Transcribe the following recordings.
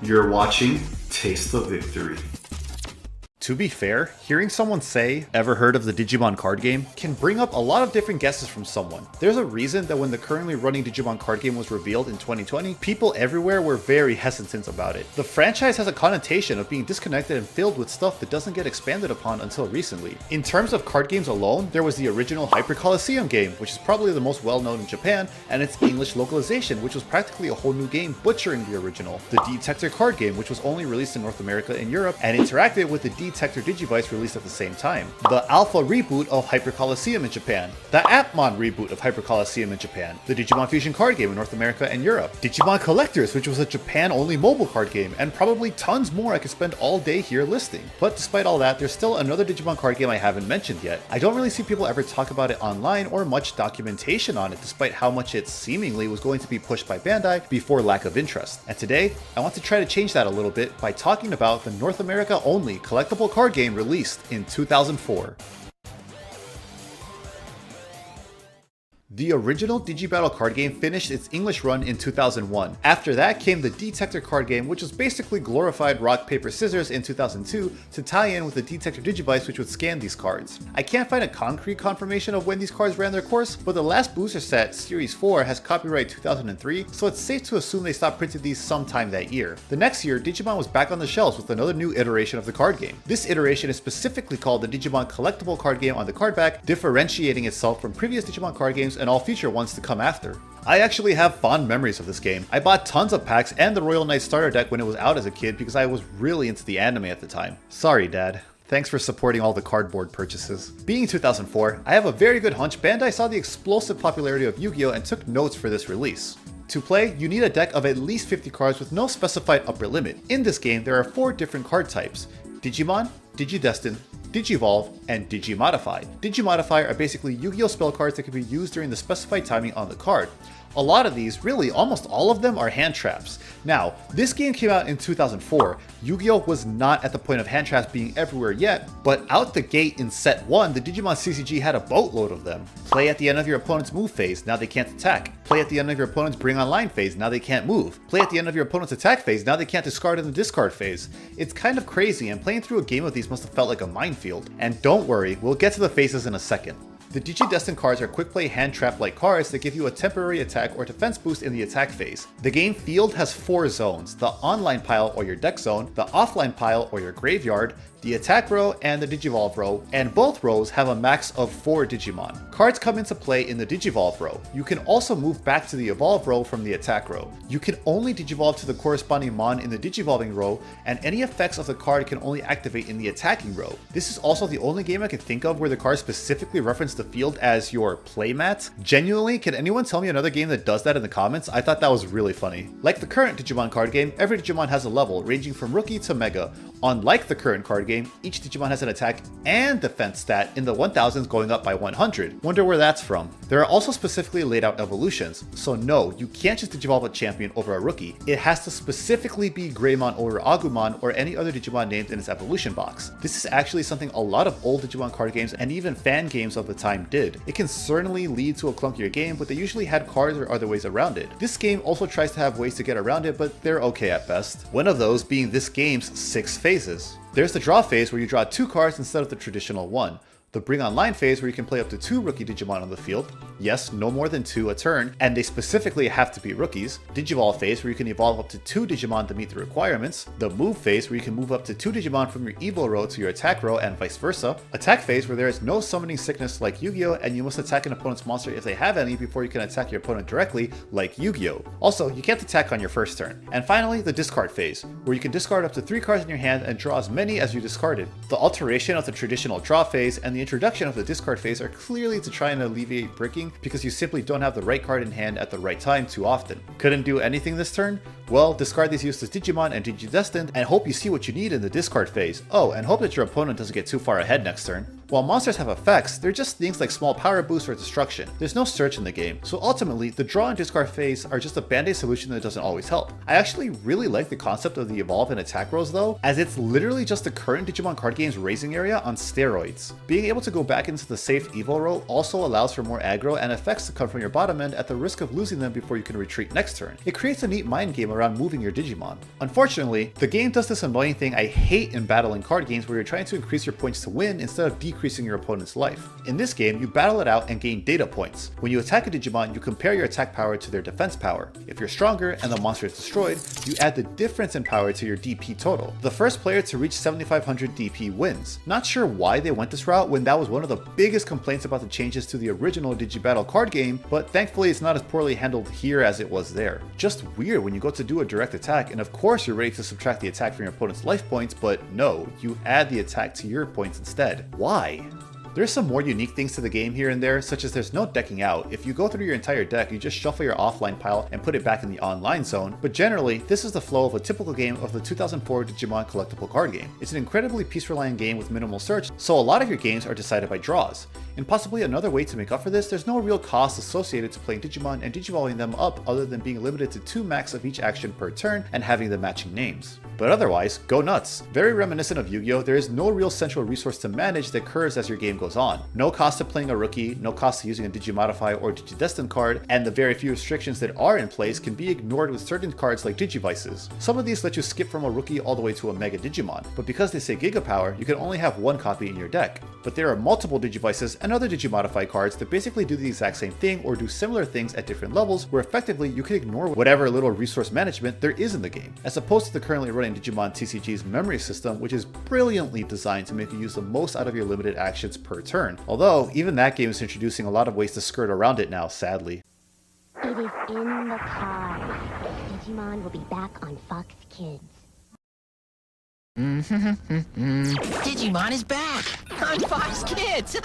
You're watching Taste the Victory. To be fair, hearing someone say, "Ever heard of the Digimon card game?" can bring up a lot of different guesses from someone. There's a reason that when the currently running Digimon card game was revealed in 2020, people everywhere were very hesitant about it. The franchise has a connotation of being disconnected and filled with stuff that doesn't get expanded upon until recently. In terms of card games alone, there was the original Hyper Colosseum game, which is probably the most well known in Japan, and its English localization, which was practically a whole new game butchering the original. The D-Tector card game, which was only released in North America and Europe, and interacted with the D-Tector Digivice released at the same time. The Alpha reboot of Hyper Colosseum in Japan. The Appmon reboot of Hyper Colosseum in Japan. The Digimon Fusion card game in North America and Europe. Digimon Collectors, which was a Japan-only mobile card game, and probably tons more I could spend all day here listing. But despite all that, there's still another Digimon card game I haven't mentioned yet. I don't really see people ever talk about it online or much documentation on it, despite how much it seemingly was going to be pushed by Bandai before lack of interest. And today, I want to try to change that a little bit by talking about the North America-only collectible card game released in 2004. The original Digibattle card game finished its English run in 2001. After that came the D-Tector card game, which was basically glorified rock, paper, scissors in 2002 to tie in with the D-Tector Digivice, which would scan these cards. I can't find a concrete confirmation of when these cards ran their course, but the last booster set, Series 4, has copyright 2003, so it's safe to assume they stopped printing these sometime that year. The next year, Digimon was back on the shelves with another new iteration of the card game. This iteration is specifically called the Digimon Collectible card game on the card back, differentiating itself from previous Digimon card games and all future ones to come after. I actually have fond memories of this game. I bought tons of packs and the Royal Knight starter deck when it was out as a kid because I was really into the anime at the time. Sorry, Dad. Thanks for supporting all the cardboard purchases. Being 2004, I have a very good hunch Bandai saw the explosive popularity of Yu-Gi-Oh! And took notes for this release. To play, you need a deck of at least 50 cards with no specified upper limit. In this game, there are 4 different card types: Digimon, Digidestined, Digivolve, and Digimodify. Digimodify are basically Yu-Gi-Oh! Spell cards that can be used during the specified timing on the card. A lot of these, really almost all of them, are hand traps. Now, this game came out in 2004. Yu-Gi-Oh! Was not at the point of hand traps being everywhere yet, but out the gate in set 1, the Digimon CCG had a boatload of them. Play at the end of your opponent's move phase, now they can't attack. Play at the end of your opponent's bring online phase, now they can't move. Play at the end of your opponent's attack phase, now they can't discard in the discard phase. It's kind of crazy, and playing through a game of these must have felt like a minefield. And don't worry, we'll get to the phases in a second. The Digidestined cards are quick play hand trap-like cards that give you a temporary attack or defense boost in the attack phase. The game field has 4 zones: the online pile or your deck zone, the offline pile or your graveyard, the attack row, and the Digivolve row, and both rows have a max of 4 Digimon. Cards come into play in the Digivolve row. You can also move back to the Evolve row from the attack row. You can only Digivolve to the corresponding Mon in the Digivolving row, and any effects of the card can only activate in the attacking row. This is also the only game I can think of where the cards specifically reference the field as your playmat. Genuinely, can anyone tell me another game that does that in the comments? I thought that was really funny. Like the current Digimon card game, every Digimon has a level ranging from Rookie to Mega. Unlike the current card game, each Digimon has an attack and defense stat in the 1000s going up by 100. Wonder where that's from. There are also specifically laid out evolutions, so no, you can't just Digivolve a champion over a rookie. It has to specifically be Greymon over Agumon or any other Digimon named in its evolution box. This is actually something a lot of old Digimon card games and even fan games of the time did. It can certainly lead to a clunkier game, but they usually had cards or other ways around it. This game also tries to have ways to get around it, but they're okay at best. One of those being this game's 6 phases. There's the draw phase where you draw 2 cards instead of the traditional 1. The Bring Online phase where you can play up to 2 rookie Digimon on the field. Yes, no more than 2 a turn, and they specifically have to be rookies. Digivolve phase where you can evolve up to 2 Digimon to meet the requirements. The Move phase where you can move up to 2 Digimon from your Evo row to your attack row and vice versa. Attack phase where there is no summoning sickness like Yu-Gi-Oh! And you must attack an opponent's monster if they have any before you can attack your opponent directly like Yu-Gi-Oh! Also, you can't attack on your first turn. And finally, the Discard phase where you can discard up to 3 cards in your hand and draw as many as you discarded. The alteration of the traditional draw phase and the introduction of the discard phase are clearly to try and alleviate bricking because you simply don't have the right card in hand at the right time too often. Couldn't do anything this turn? Well, discard these useless Digimon and Digidestined and hope you see what you need in the discard phase. Oh, and hope that your opponent doesn't get too far ahead next turn. While monsters have effects, they're just things like small power boosts or destruction. There's no search in the game, so ultimately, the draw and discard phase are just a band-aid solution that doesn't always help. I actually really like the concept of the evolve and attack rows though, as it's literally just the current Digimon card game's raising area on steroids. Being able to go back into the safe evo row also allows for more aggro and effects to come from your bottom end at the risk of losing them before you can retreat next turn. It creates a neat mind game around moving your Digimon. Unfortunately, the game does this annoying thing I hate in battling card games where you're trying to increase your points to win instead of decreasing your opponent's life. In this game, you battle it out and gain data points. When you attack a Digimon, you compare your attack power to their defense power. If you're stronger and the monster is destroyed, you add the difference in power to your DP total. The first player to reach 7500 DP wins. Not sure why they went this route when that was one of the biggest complaints about the changes to the original Digibattle card game, but thankfully it's not as poorly handled here as it was there. Just weird when you go to do a direct attack and of course you're ready to subtract the attack from your opponent's life points, but no, you add the attack to your points instead. Why? There's some more unique things to the game here and there, such as there's no decking out. If you go through your entire deck, you just shuffle your offline pile and put it back in the online zone, but generally, this is the flow of a typical game of the 2004 Digimon collectible card game. It's an incredibly piece-reliant game with minimal search, so a lot of your games are decided by draws. And possibly another way to make up for this, there's no real cost associated to playing Digimon and digivolving them up other than being limited to 2 max of each action per turn and having the matching names. But otherwise, go nuts. Very reminiscent of Yu-Gi-Oh!, there is no real central resource to manage that curves as your game goes on. No cost to playing a rookie, no cost to using a Digimodify or Digidestined card, and the very few restrictions that are in place can be ignored with certain cards like Digivices. Some of these let you skip from a rookie all the way to a Mega Digimon, but because they say Giga Power, you can only have one copy in your deck. But there are multiple Digivices and other Digimodify cards that basically do the exact same thing or do similar things at different levels, where effectively you can ignore whatever little resource management there is in the game, as opposed to the currently running Digimon CCG's memory system, which is brilliantly designed to make you use the most out of your limited actions per turn. Although, even that game is introducing a lot of ways to skirt around it now, sadly. It is in the card. Digimon will be back on Fox Kids. Digimon is back on Fox Kids.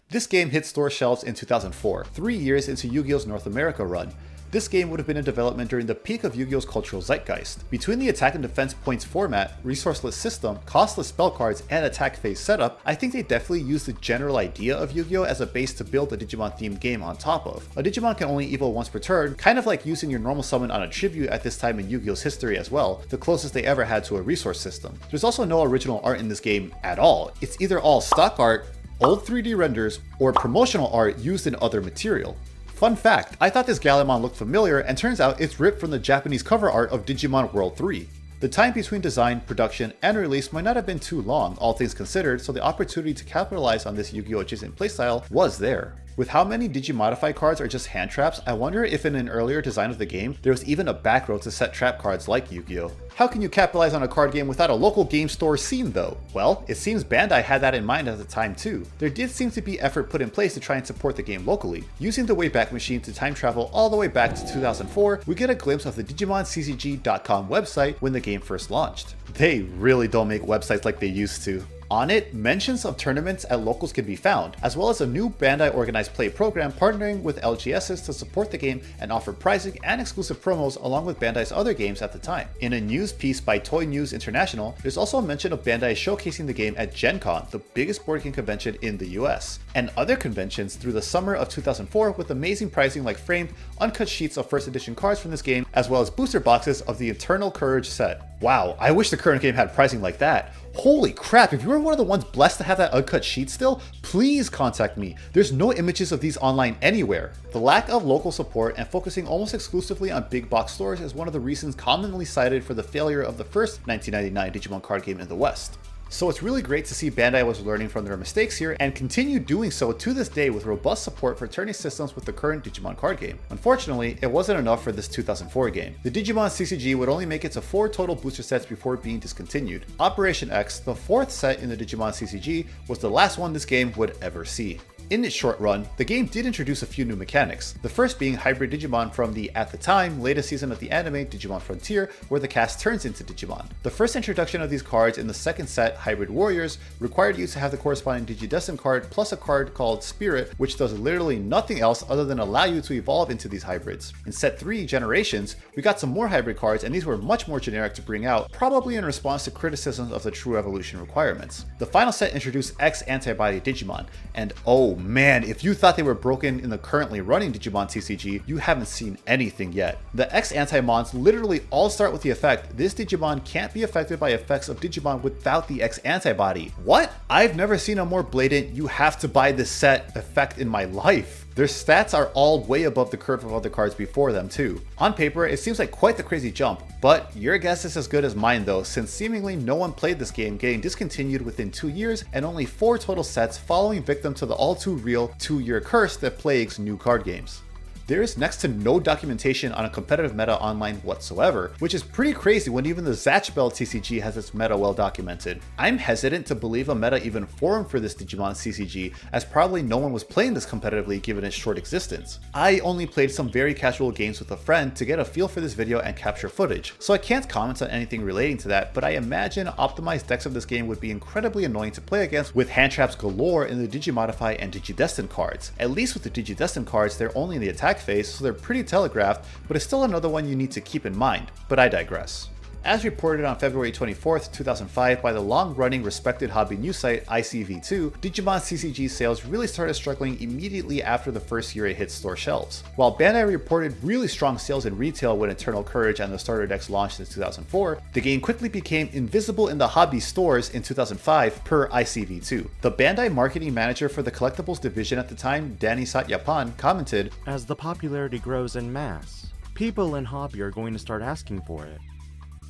This game hit store shelves in 2004, 3 years into Yu-Gi-Oh's North America run. This game would have been in development during the peak of Yu-Gi-Oh's cultural zeitgeist. Between the attack and defense points format, resourceless system, costless spell cards, and attack phase setup, I think they definitely used the general idea of Yu-Gi-Oh! As a base to build a Digimon themed game on top of. A Digimon can only evolve once per turn, kind of like using your normal summon on a tribute at this time in Yu-Gi-Oh's history as well, the closest they ever had to a resource system. There's also no original art in this game at all. It's either all stock art, old 3D renders, or promotional art used in other material. Fun fact, I thought this Gallimon looked familiar, and turns out it's ripped from the Japanese cover art of Digimon World 3. The time between design, production, and release might not have been too long, all things considered, so the opportunity to capitalize on this Yu-Gi-Oh! Adjacent playstyle was there. With how many Digimodify cards are just hand traps, I wonder if in an earlier design of the game, there was even a back row to set trap cards like Yu-Gi-Oh! How can you capitalize on a card game without a local game store scene though? Well, it seems Bandai had that in mind at the time too. There did seem to be effort put in place to try and support the game locally. Using the Wayback Machine to time travel all the way back to 2004, we get a glimpse of the DigimonCCG.com website when the game first launched. They really don't make websites like they used to. On it, mentions of tournaments at locals can be found, as well as a new Bandai organized play program partnering with LGSs to support the game and offer pricing and exclusive promos along with Bandai's other games at the time. In a news piece by Toy News International, there's also a mention of Bandai showcasing the game at Gen Con, the biggest board game convention in the US, and other conventions through the summer of 2004 with amazing pricing like framed, uncut sheets of first edition cards from this game, as well as booster boxes of the Eternal Courage set. Wow, I wish the current game had pricing like that. Holy crap, if you were one of the ones blessed to have that uncut sheet still, please contact me. There's no images of these online anywhere. The lack of local support and focusing almost exclusively on big box stores is one of the reasons commonly cited for the failure of the first 1999 Digimon card game in the West. So it's really great to see Bandai was learning from their mistakes here and continue doing so to this day with robust support for turning systems with the current Digimon card game. Unfortunately, it wasn't enough for this 2004 game. The Digimon CCG would only make it to 4 total booster sets before being discontinued. Operation X, the 4th set in the Digimon CCG, was the last one this game would ever see. In its short run, the game did introduce a few new mechanics, the first being hybrid Digimon from the, at the time, latest season of the anime Digimon Frontier, where the cast turns into Digimon. The first introduction of these cards in the second set, Hybrid Warriors, required you to have the corresponding Digidestined card plus a card called Spirit, which does literally nothing else other than allow you to evolve into these hybrids. In set 3, Generations, we got some more hybrid cards, and these were much more generic to bring out, probably in response to criticisms of the true evolution requirements. The final set introduced X Antibody Digimon, and oh man, if you thought they were broken in the currently running Digimon CCG, you haven't seen anything yet. The X Anti-Mons literally all start with the effect, this Digimon can't be affected by effects of Digimon without the X Antibody. What? I've never seen a more blatant, you have to buy this set effect in my life. Their stats are all way above the curve of other cards before them too. On paper, it seems like quite the crazy jump, but your guess is as good as mine though, since seemingly no one played this game, getting discontinued within 2 years and only 4 total sets falling victim to the all too real 2-year curse that plagues new card games. There is next to no documentation on a competitive meta online whatsoever, which is pretty crazy when even the Zatchbell TCG has its meta well documented. I'm hesitant to believe a meta even formed for this Digimon CCG, as probably no one was playing this competitively given its short existence. I only played some very casual games with a friend to get a feel for this video and capture footage, so I can't comment on anything relating to that, but I imagine optimized decks of this game would be incredibly annoying to play against with hand traps galore in the Digimodify and Digidestined cards. At least with the Digidestined cards, they're only in the attack phase, so they're pretty telegraphed, but it's still another one you need to keep in mind, but I digress. As reported on February 24th, 2005 by the long-running respected hobby news site ICV2, Digimon CCG sales really started struggling immediately after the first year it hit store shelves. While Bandai reported really strong sales in retail when Eternal Courage and the starter decks launched in 2004, the game quickly became invisible in the hobby stores in 2005 per ICV2. The Bandai marketing manager for the collectibles division at the time, Danny Satyapan, commented, "As the popularity grows en masse, people in hobby are going to start asking for it.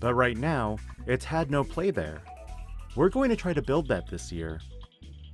But right now, it's had no play there. We're going to try to build that this year.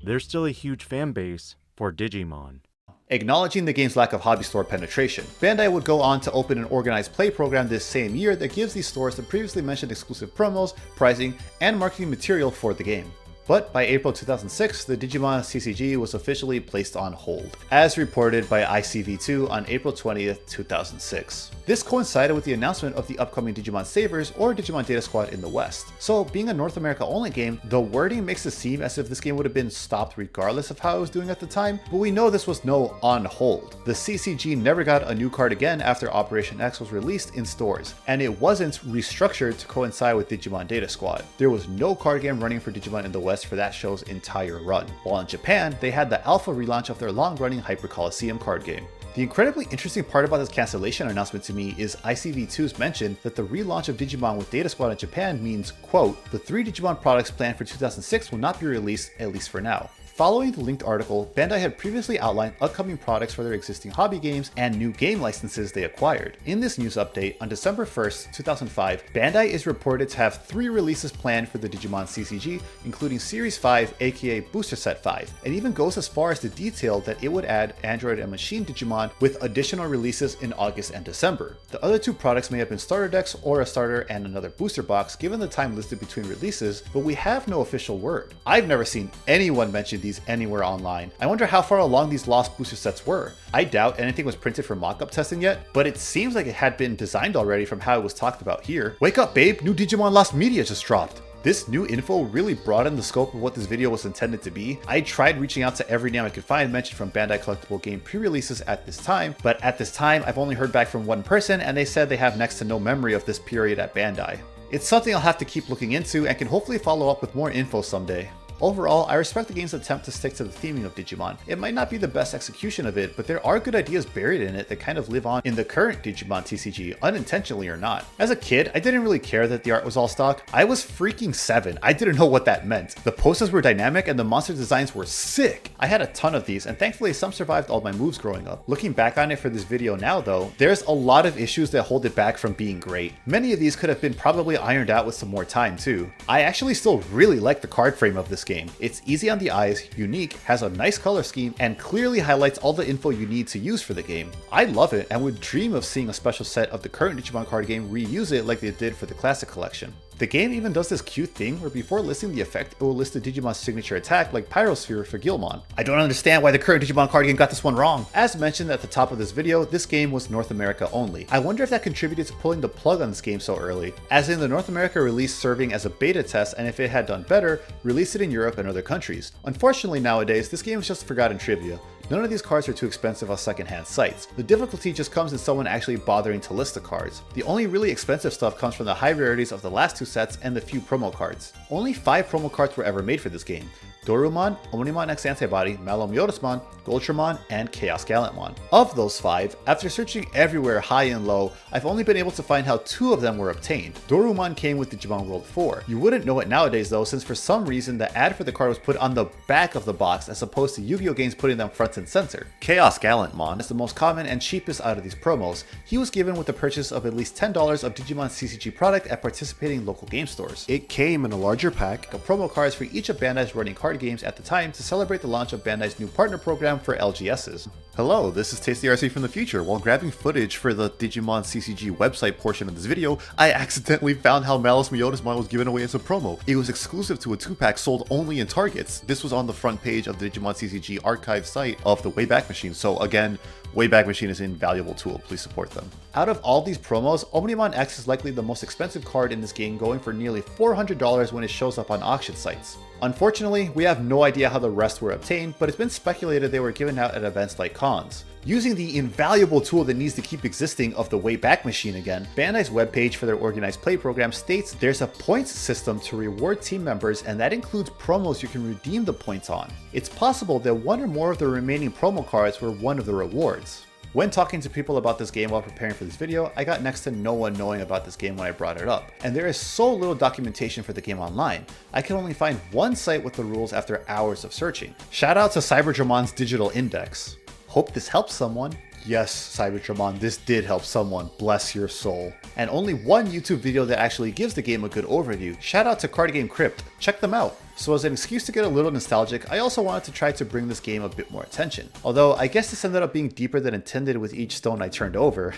There's still a huge fan base for Digimon." Acknowledging the game's lack of hobby store penetration, Bandai would go on to open an organized play program this same year that gives these stores the previously mentioned exclusive promos, pricing, and marketing material for the game. But by April 2006, the Digimon CCG was officially placed on hold, as reported by ICV2 on April 20th, 2006. This coincided with the announcement of the upcoming Digimon Savers or Digimon Data Squad in the West. So being a North America only game, the wording makes it seem as if this game would have been stopped regardless of how it was doing at the time, but we know this was no on hold. The CCG never got a new card again after Operation X was released in stores, and it wasn't restructured to coincide with Digimon Data Squad. There was no card game running for Digimon in the West for that show's entire run, while in Japan, they had the alpha relaunch of their long-running Hyper Coliseum card game. The incredibly interesting part about this cancellation announcement to me is ICV2's mention that the relaunch of Digimon with Data Squad in Japan means, quote, "The 3 Digimon products planned for 2006 will not be released, at least for now." Following the linked article, Bandai had previously outlined upcoming products for their existing hobby games and new game licenses they acquired. In this news update, on December 1st, 2005, Bandai is reported to have 3 releases planned for the Digimon CCG, including Series 5 aka Booster Set 5, and even goes as far as to detail that it would add Android and Machine Digimon with additional releases in August and December. The other 2 products may have been starter decks or a starter and another booster box given the time listed between releases, but we have no official word. I've never seen anyone mention these anywhere online. I wonder how far along these lost booster sets were. I doubt anything was printed for mock-up testing yet, but it seems like it had been designed already from how it was talked about here. Wake up babe, new Digimon Lost Media just dropped. This new info really broadened the scope of what this video was intended to be. I tried reaching out to every name I could find mentioned from Bandai collectible game pre-releases at this time, but at this time I've only heard back from one person and they said they have next to no memory of this period at Bandai. It's something I'll have to keep looking into and can hopefully follow up with more info someday. Overall, I respect the game's attempt to stick to the theming of Digimon. It might not be the best execution of it, but there are good ideas buried in it that kind of live on in the current Digimon TCG, unintentionally or not. As a kid, I didn't really care that the art was all stock. I was freaking 7. I didn't know what that meant. The posters were dynamic and the monster designs were sick. I had a ton of these, and thankfully some survived all my moves growing up. Looking back on it for this video now though, there's a lot of issues that hold it back from being great. Many of these could have been probably ironed out with some more time too. I actually still really like the card frame of this game. It's easy on the eyes, unique, has a nice color scheme, and clearly highlights all the info you need to use for the game. I love it and would dream of seeing a special set of the current Digimon card game reuse it like they did for the Classic Collection. The game even does this cute thing where before listing the effect, it will list the Digimon's signature attack like Pyrosphere for Guilmon. I don't understand why the current Digimon card game got this one wrong. As mentioned at the top of this video, this game was North America only. I wonder if that contributed to pulling the plug on this game so early, as in the North America release serving as a beta test, and if it had done better, release it in Europe and other countries. Unfortunately nowadays, this game is just forgotten trivia. None of these cards are too expensive on secondhand sites. The difficulty just comes in someone actually bothering to list the cards. The only really expensive stuff comes from the high rarities of the last two sets and the few promo cards. Only 5 promo cards were ever made for this game: Dorumon, Omnimon X Antibody, Malomyotismon, Goldtramon, and Chaos Gallantmon. Of those 5, after searching everywhere high and low, I've only been able to find how 2 of them were obtained. Dorumon came with Digimon World 4. You wouldn't know it nowadays though, since for some reason the ad for the card was put on the back of the box as opposed to Yu-Gi-Oh games putting them front and center. Chaos Gallantmon is the most common and cheapest out of these promos. He was given with the purchase of at least $10 of Digimon CCG product at participating local game stores. It came in a larger pack of promo cards for each of Bandai's running card games at the time to celebrate the launch of Bandai's new partner program for LGSs. Hello, this is Tasty RC from the future. While grabbing footage for the Digimon CCG website portion of this video, I accidentally found how Malice Myotismon was given away as a promo. It was exclusive to a 2-pack sold only in Targets. This was on the front page of the Digimon CCG archive site of the Wayback Machine, so again, Wayback Machine is an invaluable tool, please support them. Out of all these promos, Omnimon X is likely the most expensive card in this game, going for nearly $400 when it shows up on auction sites. Unfortunately, we have no idea how the rest were obtained, but it's been speculated they were given out at events like cons. Using the invaluable tool that needs to keep existing of the Wayback Machine again, Bandai's webpage for their organized play program states there's a points system to reward team members, and that includes promos you can redeem the points on. It's possible that one or more of the remaining promo cards were one of the rewards. When talking to people about this game while preparing for this video, I got next to no one knowing about this game when I brought it up, and there is so little documentation for the game online. I could only find one site with the rules after hours of searching. Shout out to Cyberdramon's digital index. Hope this helps someone. Yes, Cyberdramon, this did help someone, bless your soul. And only one YouTube video that actually gives the game a good overview. Shout out to Card Game Crypt, check them out. So as an excuse to get a little nostalgic, I also wanted to try to bring this game a bit more attention. Although I guess this ended up being deeper than intended with each stone I turned over.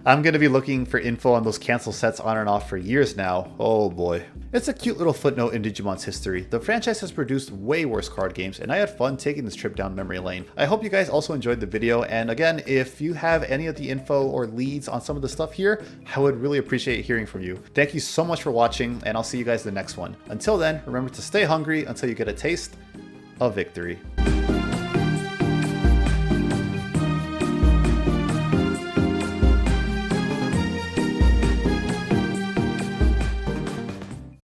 I'm gonna be looking for info on those cancel sets on and off for years now, oh boy. It's a cute little footnote in Digimon's history. The franchise has produced way worse card games, and I had fun taking this trip down memory lane. I hope you guys also enjoyed the video, and again, if you have any of the info or leads on some of the stuff here, I would really appreciate hearing from you. Thank you so much for watching, and I'll see you guys in the next one. Until then, remember to stay hungry until you get a taste of victory.